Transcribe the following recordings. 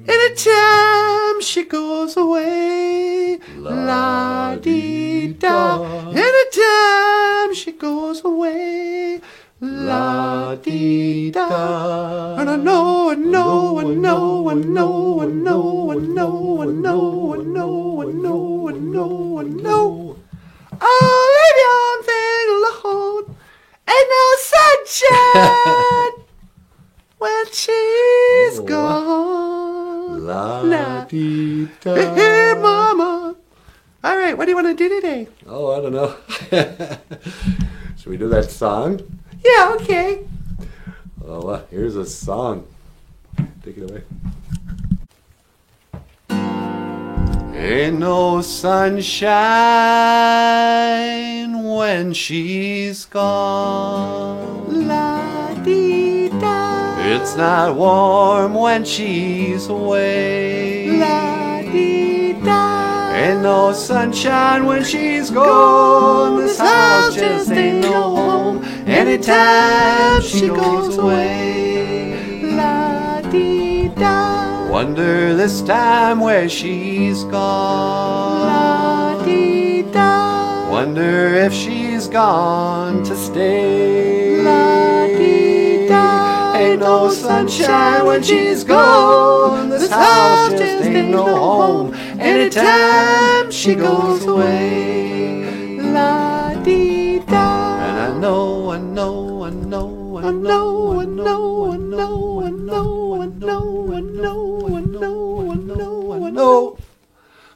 Anytime she goes away, la-dee-da. Anytime she goes away, la-dee-da. And I know, I know, I know, I know, I know, I know, I know, I know, I know, I know, I know. Oh, leave your thing alone. Ain't no sunshine when she's gone. La-dee-da. Hey, mama. All right, what do you want to do today? Oh, I don't know. Should we do that song? Yeah, okay. Oh, here's a song. Take it away. Ain't no sunshine when she's gone. La-dee-da. It's not warm when she's away. La-dee-da. Ain't no sunshine when she's gone. This house just ain't no home anytime she goes away. La-dee-da. Wonder this time where she's gone. La-dee-da. Wonder if she's gone to stay. La-dee-da. Ain't no sunshine when she's gone. This house just ain't no home anytime she goes away. La-dee-da. And I know, I know, I know, I know, I know, I know, I know, I know, I know, I know, I know, I know.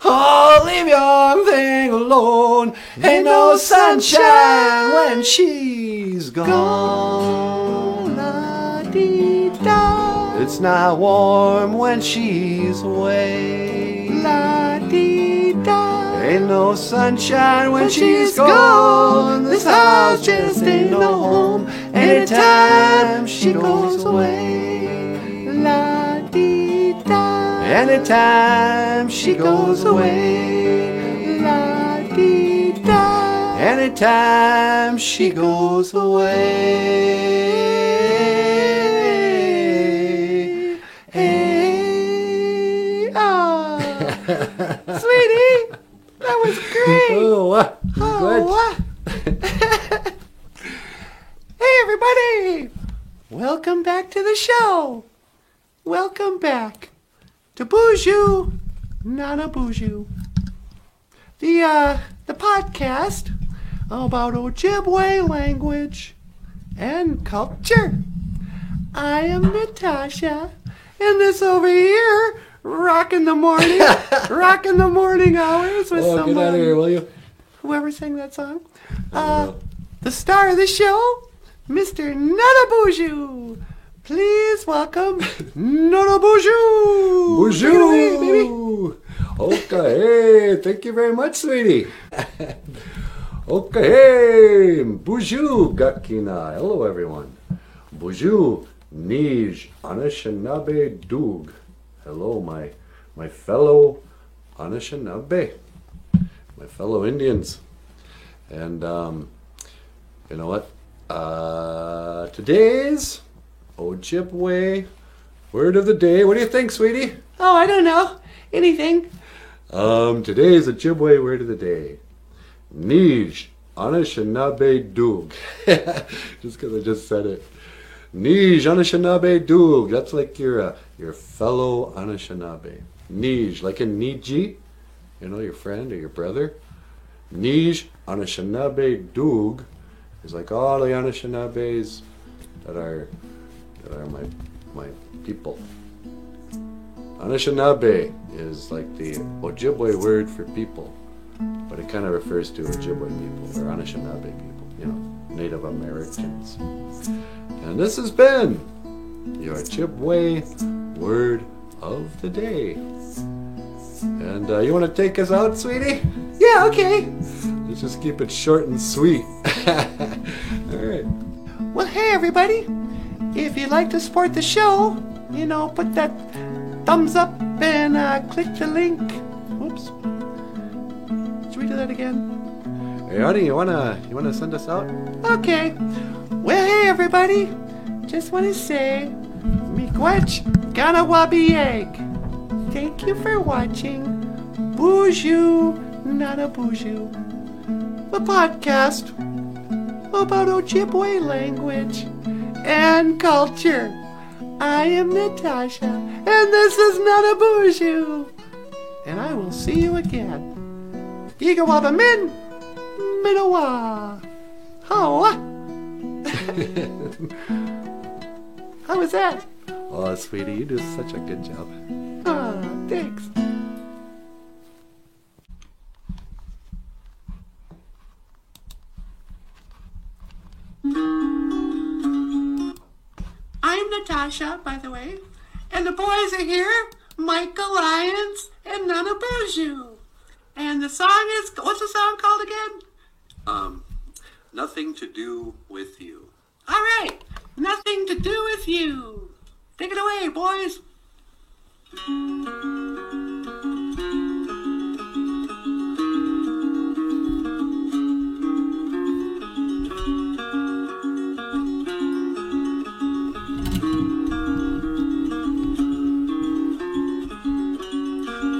Oh, leave your thing alone. Ain't no sunshine when she's gone. La-dee-da. It's not warm when she's away. La-dee-da. Ain't no sunshine when she's gone. This house just ain't no home anytime she goes away. La-dee-da. Anytime she goes away. La-dee-da. Anytime she goes away. Hey, ah, sweetie, that was great. Oh, what? Oh, hey, everybody! Welcome back to the show. Welcome back to Boozhoo, Nana Boozhoo. The podcast about Ojibwe language and culture. I am Natasha, and this over here, rocking the morning hours with Oh, get out of here, will you? whoever sang that song. know. The star of the show, Mr. Nana Boozhoo. Please welcome Nana Boozhoo. Take it away, baby. Bonjour! Okay, thank you very much, sweetie. Okay, bonjour, Gakina. Hello, everyone. Bonjour, Nij, Anishinaabe, Dug. Hello, my fellow Anishinaabe, my fellow Indians. And, you know what? Today's Ojibwe word of the day. What do you think, sweetie? Oh, I don't know. Anything. Today's Ojibwe word of the day. Nij, Anishinaabe, Dug. Just because I just said it. Nij, Anishinaabe, Dug. That's like your fellow Anishinaabe. Nij, like in Niji, you know, your friend or your brother. Nij, Anishinaabe, Dug is like all the Anishinaabes that are my people. Anishinaabe is like the Ojibwe word for people, but it kind of refers to Ojibwe people or Anishinaabe people, you know, Native Americans. And this has been your Ojibwe word of the day. And you want to take us out, sweetie? Yeah, okay. Let's just keep it short and sweet. All right. Well, hey, everybody. If you'd like to support the show, you know, put that thumbs up and click the link. Whoops. Should we do that again? Hey, Artie, you wanna send us out? Okay. Well, hey, everybody. Just want to say Quetch, Ganawabi egg. Thank you for watching Boozhoo, Nana Boozhoo, the podcast about Ojibwe language and culture. I am Natasha, and this is Nana Boozhoo. And I will see you again. Igawaba min, minawa. How? How was that? Oh, sweetie, you do such a good job. Ah, thanks. I'm Natasha, by the way, and the boys are here, Michael Lyons and Nana Boozhoo. And the song is, what's the song called again? Nothing to do with you. All right, Nothing to Do With You. Take it away, boys.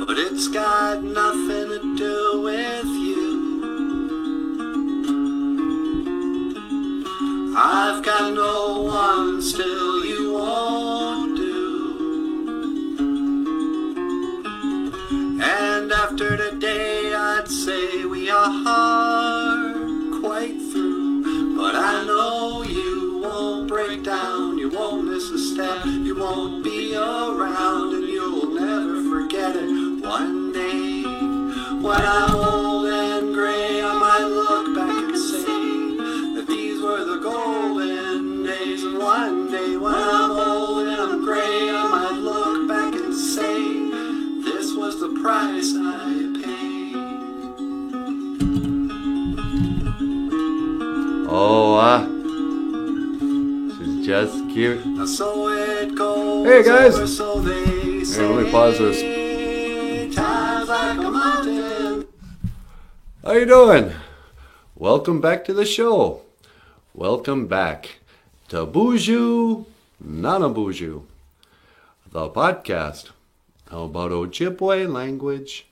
But it's got nothing to do with you. I've got no one, still you won't do. And after today I'd say we are quite through. But I know you won't break down, you won't miss a step, you won't be around, and you'll never forget it. One day, when I'm old and gray, I might look back and say that these were the golden days. And one day, when I'm old and I'm gray, I might look back and say this was the price I paid. Oh, she's just cute. Now so it goes. Hey guys. So they say. Here, let me pause this. Times like a mountain. How you doing? Welcome back to the show. Welcome back to Boozhoo, Nana Boozhoo, the podcast about Ojibwe language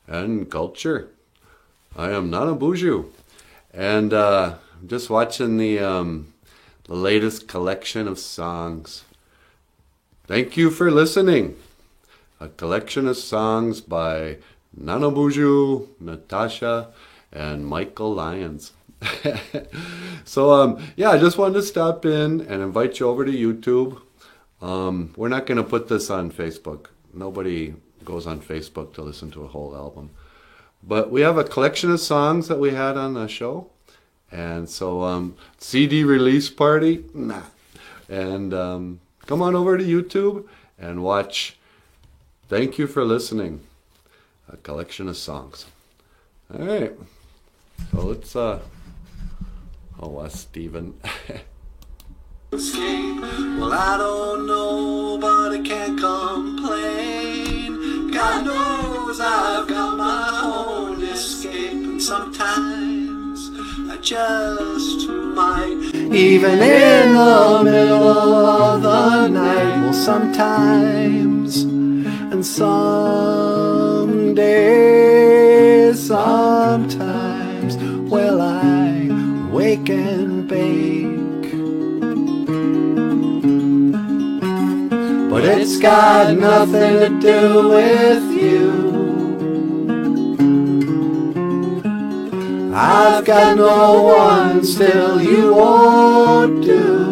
and culture. I am Nana Boozhoo, and just watching the latest collection of songs. Thank you for listening. A collection of songs by Nana Boozhoo, Natasha, and Michael Lyons. So, yeah, I just wanted to stop in and invite you over to YouTube. We're not going to put this on Facebook. Nobody goes on Facebook to listen to a whole album. But we have a collection of songs that we had on the show. And so, CD release party, nah. And come on over to YouTube and watch Thank You for Listening, a collection of songs. All right. So let's, Steven. Well, I don't know, but I can't complain. God knows I've got my own escape, and sometimes I just might. Even in the middle of the night, well, sometimes, and some days, sometimes, well, I wake and bake. But it's got nothing to do with you. I've got no one, still you won't do.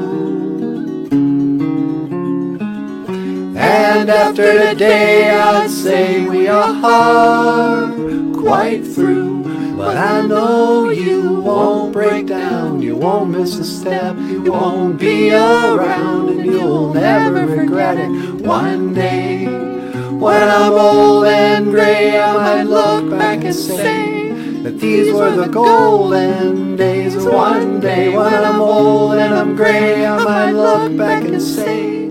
And after today I'd say we are quite through. But I know you won't break down, you won't miss a step, you won't be around, and you'll never regret it. One day, when I'm old and gray, I might look back and say that these were the golden days. One day, when I'm old and I'm gray, I might look back and say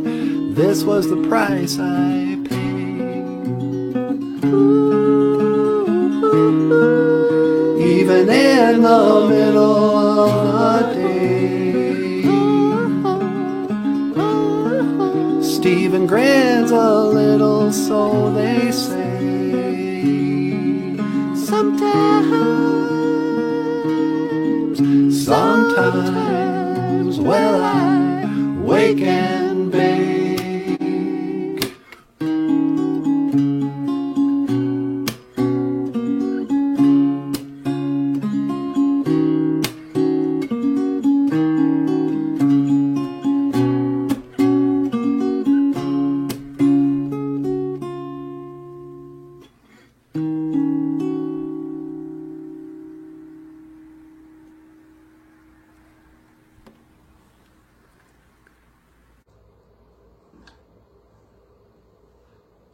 this was the price I paid. Even in the middle of the day, Stephen grins a little, so they say. Sometimes, well, I wake and bake.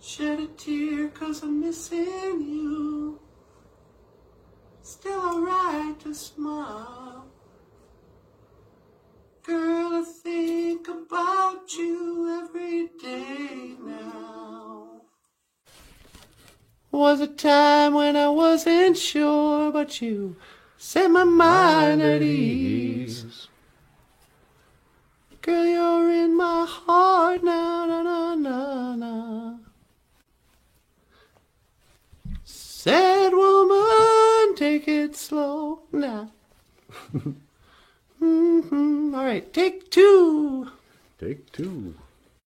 Shed a tear 'cause I'm missing you. Still alright to smile. Girl, I think about you every day now. Was a time when I wasn't sure, but you set my mind at ease. Girl, you're in my heart now, na na na na. Sad woman, take it slow now. All right, take two. Take two.